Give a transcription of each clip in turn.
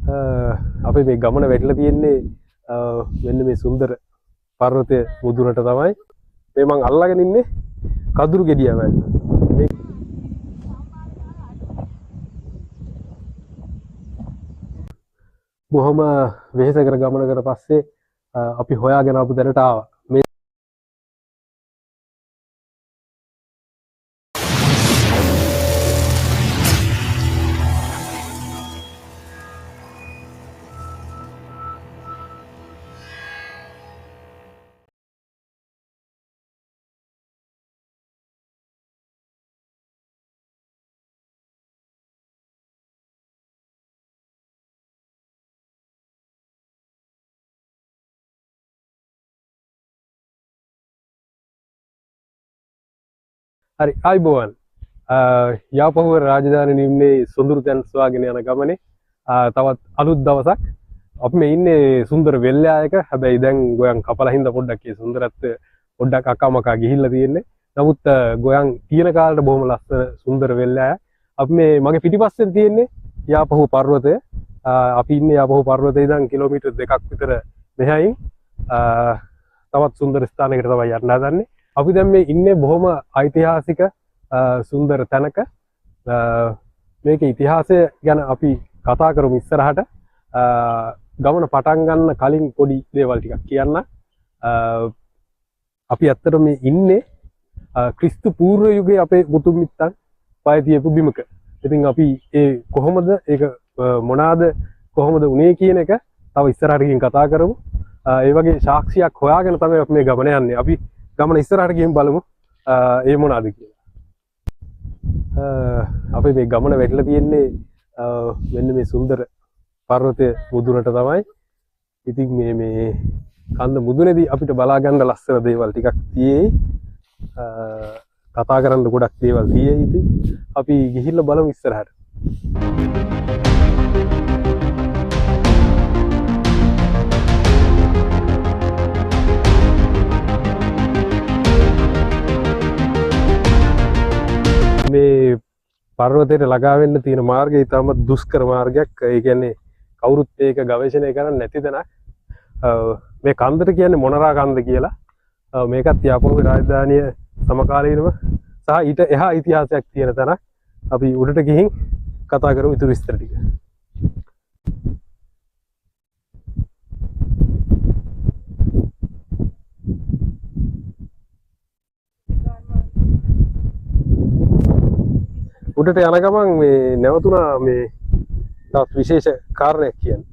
අපි මේ ගමන වැටලා තියෙන්නේ මෙන්න මේ සුන්දර පර්වතයේ මුදුනට තමයි. මේ මං අල්ලගෙන ඉන්නේ කදුරු ගෙඩිය වැල්. මේ බොහොම වෙහෙසකර ගමනකට පස්සේ අපි හොයාගෙන ආපු දැනට ආවා. මේ හරි ආයිබෝවන් යාපහුව රාජධානි නිම්නේ සොඳුරු තැන් සොයාගෙන යන ගමනේ තවත් අලුත් දවසක් අපි මේ ඉන්නේ සුන්දර වෙල්යායක. හැබැයි දැන් ගොයන් කපලා හින්දා පොඩ්ඩක් ඒ සුන්දරත්වය පොඩ්ඩක් අකමකා ගිහිල්ලා තියෙන්නේ. නමුත් ගොයන් තියෙන කාලේට බොහොම ලස්සන සුන්දර වෙල්යාය. අපි මේ මගේ පිටිපස්සෙන් තියෙන්නේ යාපහුව පර්වතය. අපි ඉන්නේ යාපහුව පර්වතේ ඉඳන් කිලෝමීටර් 2ක් විතර මෙහායින් තවත් සුන්දර ස්ථානයකට තමයි යන්න හදන්නේ. අපි දැන් මේ ඉන්නේ බොහොම ඓතිහාසික සුන්දර තැනක. මේකේ ඉතිහාසය ගැන අපි කතා කරමු ඉස්සරහට. ගමන පටන් ගන්න කලින් පොඩි දේවල් ටිකක් කියන්න. අපි ඇත්තටම මේ ඉන්නේ ක්‍රිස්තු පූර්ව යුගයේ අපේ මුතුන් මිත්තන් පය තියපු බිමක. ඉතින් අපි ඒ කොහොමද ඒක මොනවාද කොහොමද උනේ කියන එක තව ඉස්සරහට ගිහින් කතා කරමු. ඒ වගේ සාක්ෂියක් හොයාගෙන තමයි අපි මේ ගමන යන්නේ. අපි ගමන ඉස්සරහට ගිහින් බලමු ඒ මොනවාද කියලා. අපි මේ ගමන වැටලා තියෙන්නේ මෙන්න මේ සුන්දර පර්වතයේ මුදුනට තමයි. ඉතින් මේ කන්ද මුදුනේදී අපිට බලා ගන්න ලස්සන දේවල් ටිකක් තියෙයි. කතා කරන්න ගොඩක් දේවල් තියෙයි. ඉතින් අපි ගිහිල්ලා බලමු ඉස්සරහට. මේ පර්වතයට ළඟා වෙන්න තියෙන මාර්ගය ඉතාමත් දුෂ්කර මාර්ගයක්. ඒ කියන්නේ කවුරුත් ඒක ගවේෂණය කරන්නේ නැති තැනක්. මේ කන්දට කියන්නේ මොනරා කන්ද කියලා. මේකත් යාපහුවේ රාජධානිය සමකාලීනව සහ ඊට එහා ඉතිහාසයක් තියෙන තැනක්. අපි උඩට ගිහින් කතා කරමු ඉතුරු විස්තර ටික. උඩට යන ගමන් මේ නැවතුණා මේ තවත් විශේෂ කාරණයක් කියන්නේ.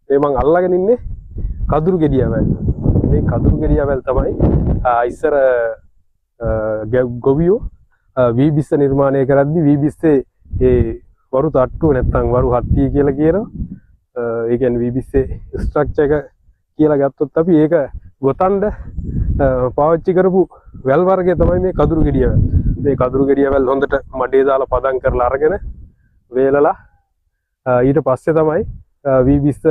මේ මං අල්ලගෙන ඉන්නේ කදුරු ගෙඩිය වැල්. මේ කදුරු ගෙඩිය වැල් තමයි ඉස්සර ගොවියෝ වීබිස්ස නිර්මාණය කරද්දී වීබිස්සේ ඒ වරු තට්ටුව නැත්තම් වරු හත්තිය කියලා කියනවා. ඒ කියන්නේ වීබිස්සේ ස්ට්‍රක්චර් එක කියලා ගත්තොත් අපි ඒක ගොතන්න පාවිච්චි කරපු වැල් වර්ගය තමයි මේ කදුරු ගෙඩිය වැල්. මේ කදුරු ගෙඩිය වැල් හොඳට මඩේ දාලා පදම් කරලා අරගෙන වේලලා ඊට පස්සේ තමයි වීබිස්ස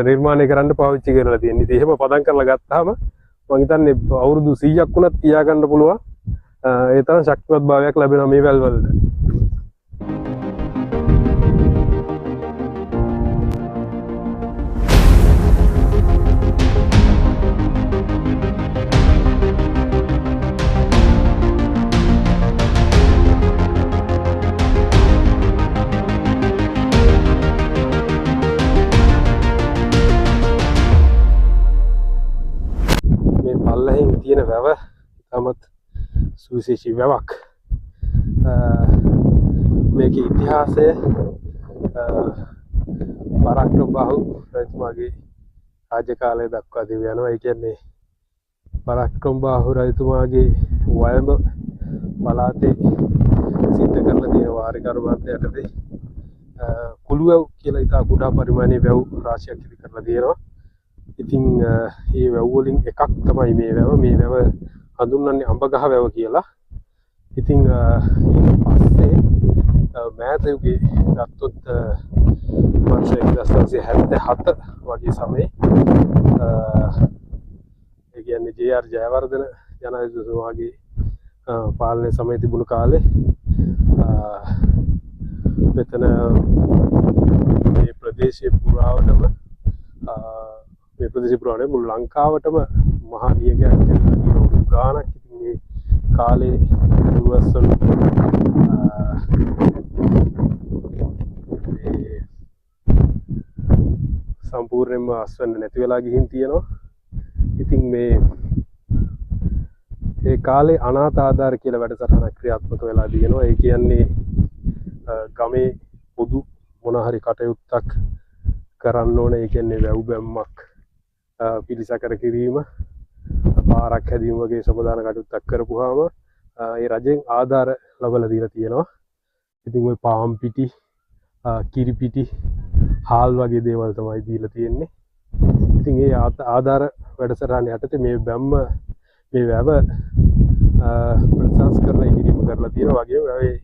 නිර්මාණය කරන්න පාවිච්චි කරලා තියෙන්නේ. ඉතින් එහෙම පදම් කරලා ගත්තාම මම හිතන්නේ අවුරුදු 100ක් වුණත් තියාගන්න පුළුවන්. ඒ තරම් ශක්තිමත් භාවයක් ලැබෙනවා මේ වැල් වලට. තියෙන වැව තමත් සුවිශේෂී වැවක්. මේකේ ඉතිහාසය පරාක්‍රමබාහු රජතුමාගේ රාජ්‍ය කාලය දක්වා දිව යනවා. ඒ කියන්නේ පරාක්‍රමබාහු රජතුමාගේ වයඹ පළාතේ සිද්ධ කරලා තියෙන වාරි කර්මාන්තය යටතේ කුළුවැව් කියලා ඉතා කුඩා පරිමාණයේ වැව් රාශියක් ඉදි කරලා තියෙනවා. ඉතින් මේ වැව් වලින් එකක් තමයි මේ වැව. මේ වැව හඳුන්වන්නේ අඹගහ වැව කියලා. ඉතින් ඊට පස්සේ මෑත යුගයේ ගත්තොත් වර්ෂ 1977 වගේ සමයේ ඒ කියන්නේ ජේ.ආර්. ජයවර්ධන ජනාධිපතිතුමාගේ පාලනය සමයේ තිබුණු කාලේ මෙතන මේ ප්‍රදේශයේ පුරා ලංකාවටම මේ ප්‍රදේශ පුරානේ මුළු ලංකාවටම මහා නියගයක් ඇවිල්ලා තියෙන ගානක්. ඉතින් මේ කාලේ දුරස්වල සම්පූර්ණයෙන්ම අස්වැන්න නැති වෙලා ගිහින් තියෙනවා. ඉතින් මේ ඒ කාලේ අනාථ ආධාර කියලා වැඩසටහනක් ක්‍රියාත්මක වෙලා තියෙනවා. ඒ කියන්නේ ගමේ පොදු මොන හරි කටයුත්තක් කරන්න ඕනේ. ඒ කියන්නේ වැව් බැම්මක් පිළිසකර කිරීම, පාරක් හැදීම වගේ සමාදාන කටයුත්තක් කරපුවාම ඒ රජෙන් ආධාර ලබලා දීලා තියෙනවා. ඉතින් ওই පාම් පිටි, කිරි පිටි, හාල් වගේ දේවල් තමයි දීලා තියෙන්නේ. ඉතින් ඒ ආධාර වැඩසටහන යටතේ මේ බැම්ම මේ වැව ප්‍රසංස්කරණය කිරීම කරලා තියෙනවා. වගේම වැවේ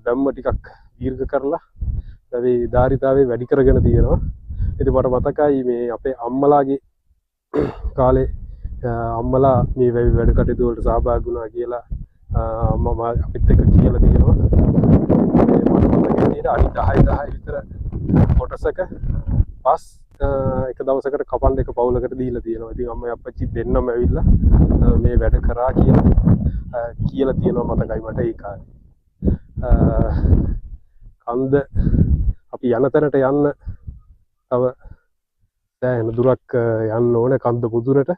බැම්ම ටිකක් දීර්ඝ කරලා වැවේ ධාරිතාවය වැඩි කරගෙන තියෙනවා. ඉතින් මට මතකයි මේ අපේ අම්මලාගේ කාලේ අම්මලා මේ වැවේ වැඩ කටයුතු වලට සහභාගී වුණා කියලා මම අපිත් එක්ක කියලා තියෙනවා. මට මතකයි අඩි 10 විතර කොටසක පස් එක දවසකට කපන්න එක පවුලකට දීලා තියෙනවා. ඉතින් අම්මයි අප්පච්චි දෙන්නම ඇවිල්ලා මේ වැඩ කරා කියලා තියෙනවා මතකයි මට ඒ කාලේ. කන්ද අපි යන තැනට යන්න තව දැන් දුරක් යන්න ඕනේ කන්ද මුදුනට.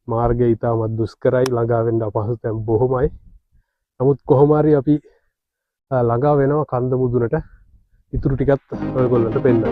මාර්ගය ඉතාමත් දුෂ්කරයි, ළඟා වෙන්න අපහසුතැන් බොහොමයි. නමුත් කොහොම හරි අපි ළඟා වෙනවා කන්ද මුදුනට. ඉතුරු ටිකත් ඔයගොල්ලන්ට පෙන්නන්න.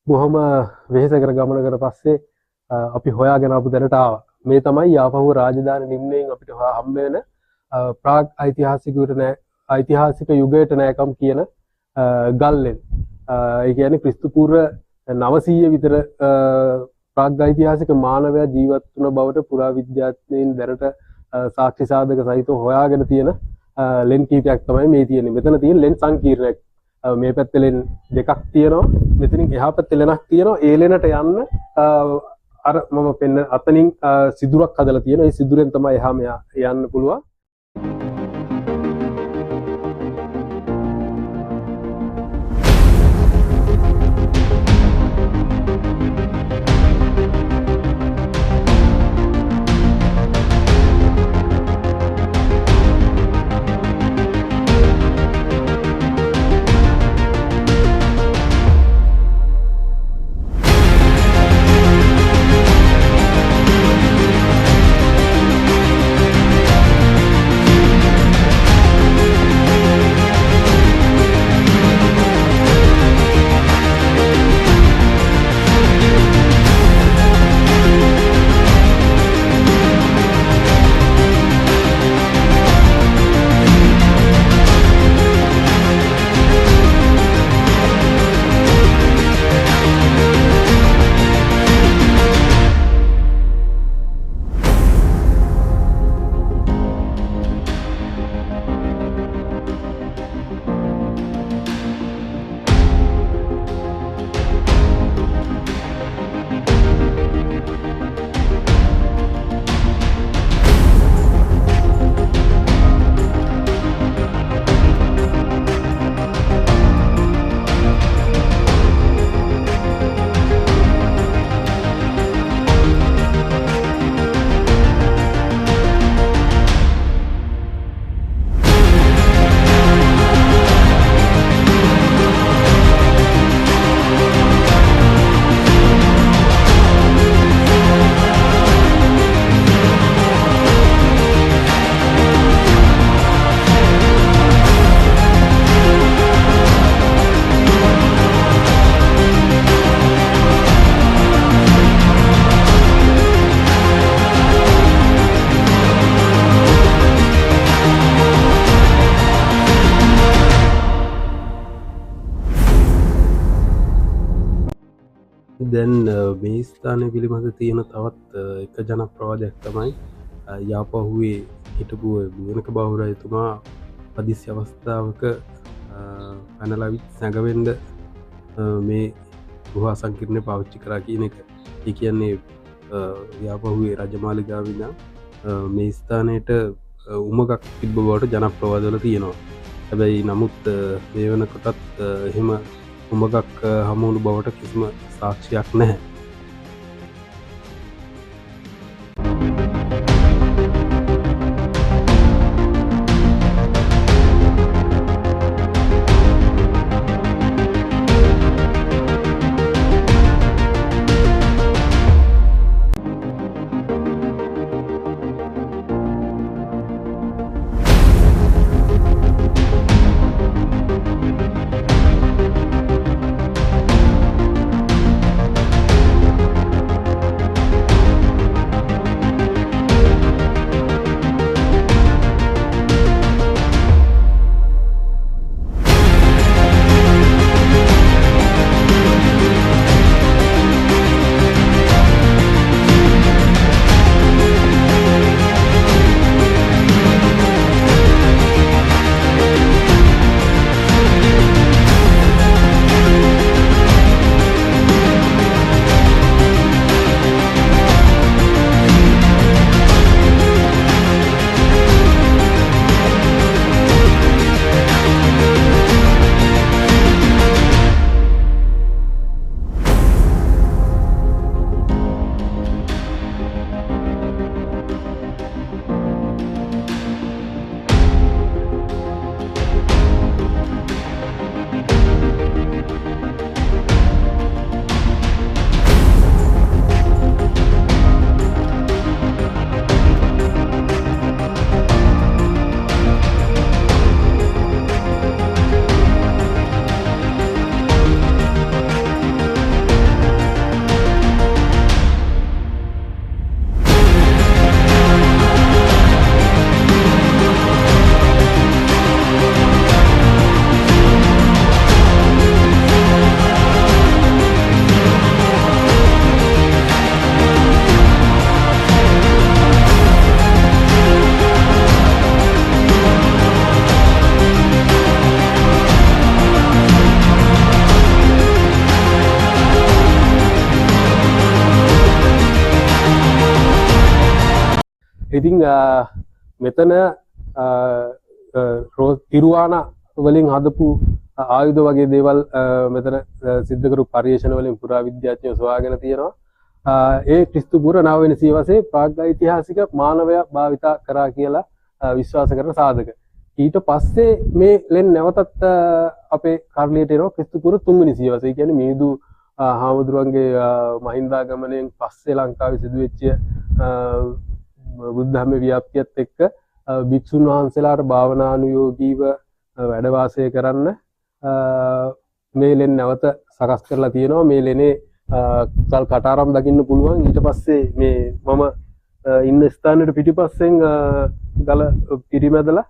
බොහොම වෙහෙසකර ගමනකට පස්සේ අපි හොයාගෙන ආපු දැනට ආවා. මේ තමයි යාපහුව රාජධානි නිම්නයෙන් අපිට හම්බ වෙන ප්‍රාග් ඓතිහාසික යුගයට නෑකම් කියන ගල්ලෙන්. ඒ කියන්නේ ක්‍රිස්තු පූර්ව 900 විතර ප්‍රාග් ඓතිහාසික මානවයා ජීවත් වුණ බවට පුරාවිද්‍යාඥයින් දැනට සාක්ෂි සාධක සහිතව හොයාගෙන තියෙන ලෙන් කීපයක් තමයි මේ තියෙන්නේ. මෙතන තියෙන ලෙන් සංකීර්ණයක්. මේ පැත්තේ ලෙන් දෙකක් තියෙනවා. මෙතනින් එහා පැත්තේ ලෙනක් තියෙනවා. ඒ ලෙනට යන්න අර මම පෙන්න අතනින් සිදුරක් හදලා තියෙනවා. ඒ සිදුරෙන් තමයි එහා මෙහා යන්න පුළුවන්. දැන් මේ ස්ථානය පිළිබඳ තියෙන තවත් එක ජනප්‍රවාදයක් තමයි යාපහුවේ හිටපු බුවනක බෞරයතුමා පදිස්්‍ය අවස්ථාවක පැනලවිත් සැඟවෙන්ඩ මේ ගුහා සංකිරණය පාවිච්චි කරා කියන එක. ඒ කියන්නේ යාපහුවේ රජමාලිගාවිනා මේ ස්ථානයට උමගක් තිබ්බ බවට ජනප්‍රවාදල තියෙනවා. හැබැයි නමුත් මේ වන කොටත් එහෙම උමගක් හමුණු බවට කිසිම සාක්ෂයක් නැහැ. ඉතින් මෙතන තිරුවාන වලින් හදපු ආයුධ වගේ දේවල් මෙතන සිද්ධ කරු පර්යේෂණ වලින් පුරා විද්‍යාඥයෝ සොයාගෙන තියෙනවා. ඒ ක්‍රිස්තු පුර 9 වෙනි සියවසේ ප්‍රාග්ඓතිහාසික මානවයා භාවිතා කරා කියලා විශ්වාස කරන සාධක. ඊට පස්සේ මේ ලෙන් නැවතත් අපේ කාර්ලියට එනවා ක්‍රිස්තු පුර 3 වෙනි සියවසේ. ඒ කියන්නේ මිහිඳු හාමුදුරුවන්ගේ මහින්දාගමනයෙන් පස්සේ ලංකාවේ සිදුවෙච්ච බුද්ධ ධර්ම ව්‍යාප්තියත් එක්ක භික්ෂුන් වහන්සේලාට භාවනානුයෝගීව වැඩ වාසය කරන්න මේ ලෙන් නැවත සකස් කරලා තියෙනවා. මේ ලෙනේ කල් කටාරම් දකින්න පුළුවන්. ඊට පස්සේ මේ මම ඉන්න ස්ථානෙට පිටිපස්සෙන් ගල පිරිමැදලා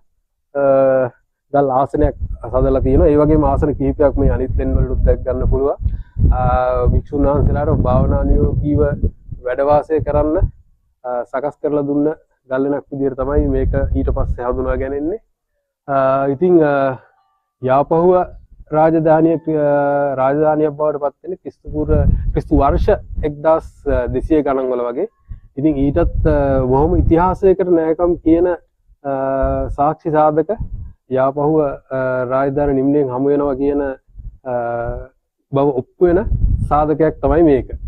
ගල් ආසනයක් හදලා තියෙනවා. ඒ වගේම ආසන කිහිපයක් මේ අනිත් ලෙන් වලට දැක් ගන්න පුළුවන්. භික්ෂුන් වහන්සේලාට භාවනානුයෝගීව වැඩ වාසය කරන්න සකස් කරලා දුන්න ගල්ලෙනක් විදිහට තමයි මේක ඊට පස්සේ හඳුනා ගන්නේ. ඉතින් යාපහුව රාජධානියක් බවට පත් වෙන්නේ ක්‍රිස්තු වර්ෂ 1200 ගණන් වල වගේ. ඉතින් ඊටත් බොහොම ඉතිහාසයකට නෑකම් කියන සාක්ෂි සාධක යාපහුව රාජධානි නිම්නයෙන් හමු වෙනවා කියන බව ඔප්පු වෙන සාධකයක් තමයි මේක.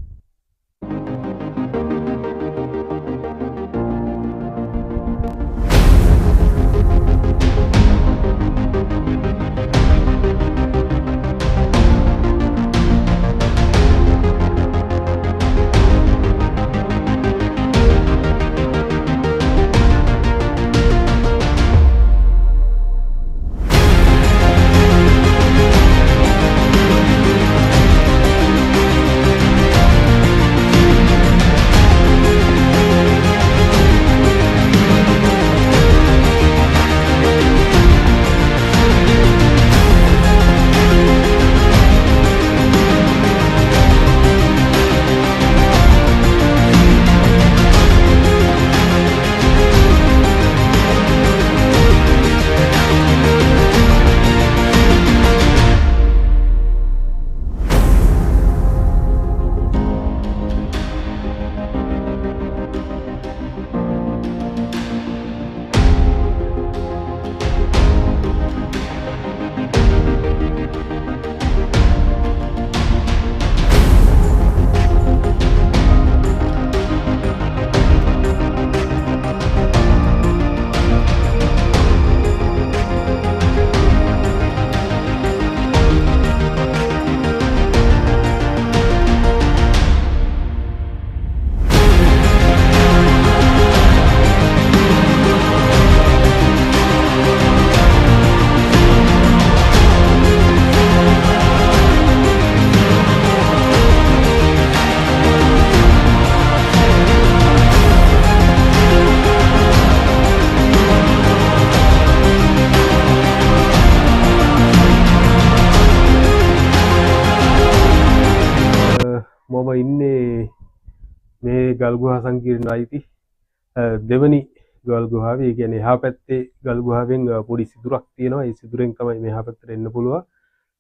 මේ ගල් ගුහා සංකීර්ණ අයිති දෙවනි ගල් ගුහාවේ. ඒ කියන්නේ එහා පැත්තේ ගල් ගුහාවෙන් පොඩි සිදුරක් තියෙනවා. ඒ සිදුරෙන් තමයි මෙහා පැත්තට එන්න පුළුවන්.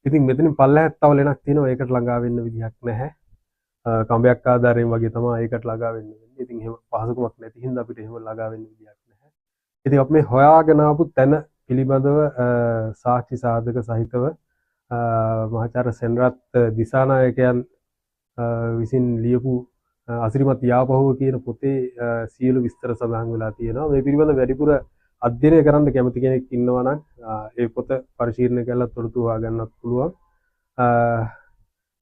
ඉතින් මෙතනින් පල්ලෙහාත් තව ලෙනක් තියෙනවා. ඒකට ළඟා වෙන්න විදිහක් නැහැ. කඹයක් ආධාරයෙන් වගේ තමයි ඒකට ළඟා වෙන්න වෙන්නේ. ඉතින් එහෙම පහසුකමක් නැති හින්දා අපිට එහෙම ළඟා වෙන්න විදිහක් නැහැ. ඉතින් අපි මේ හොයාගෙන ආපු තැන පිළිබඳව සාක්ෂි සාධක සහිතව මහාචාර්ය සෙනරත් දිසානායකයන් විසින් ලියපු අසිරිමත් යාපහුව කියන පොතේ සියලු විස්තර සඳහන් වෙලා තියෙනවා. මේ පිළිබඳව වැඩිපුර අධ්‍යයනය කරන්න කැමති කෙනෙක් ඉන්නවා නම් ඒ පොත පරිශීලනය කරලා තොරතුරු හොයාගන්නත් පුළුවන්.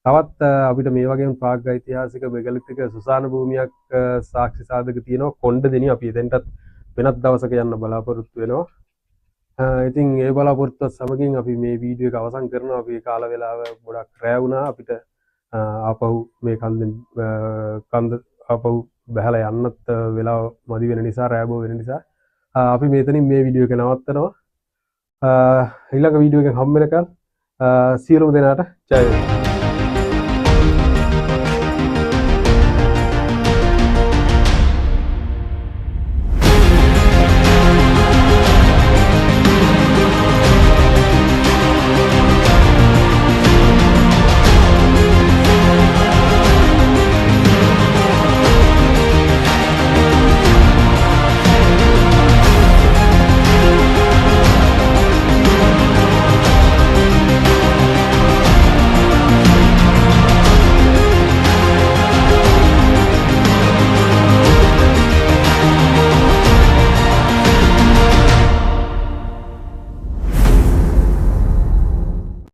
තවත් අපිට මේ වගේම ප්‍රාග් ඓතිහාසික මෙගලිතික සුසාන භූමියක් සාක්ෂි සාධක තියෙනවා. කොණ්ඩදෙනි අපි එතෙන්ටත් වෙනත් දවසක යන්න බලාපොරොත්තු වෙනවා. ඉතින් ඒ බලාපොරොත්තුවත් සමගින් අපි මේ වීඩියෝ එක අවසන් කරනවා. අපි කාල වේලාව ගොඩක් රැ වුණා. අපිට ආපහු මේ කන්ද ආපහු බහලා යන්නත් වෙලාව මදි වෙන නිසා, රැ බෝ වෙන නිසා අපි මෙතනින් මේ වීඩියෝ එක නවත්තනවා. ඊළඟ වීඩියෝ එකෙන් හම්බ වෙනකන් සියලුම දෙනාට ජය වේවා.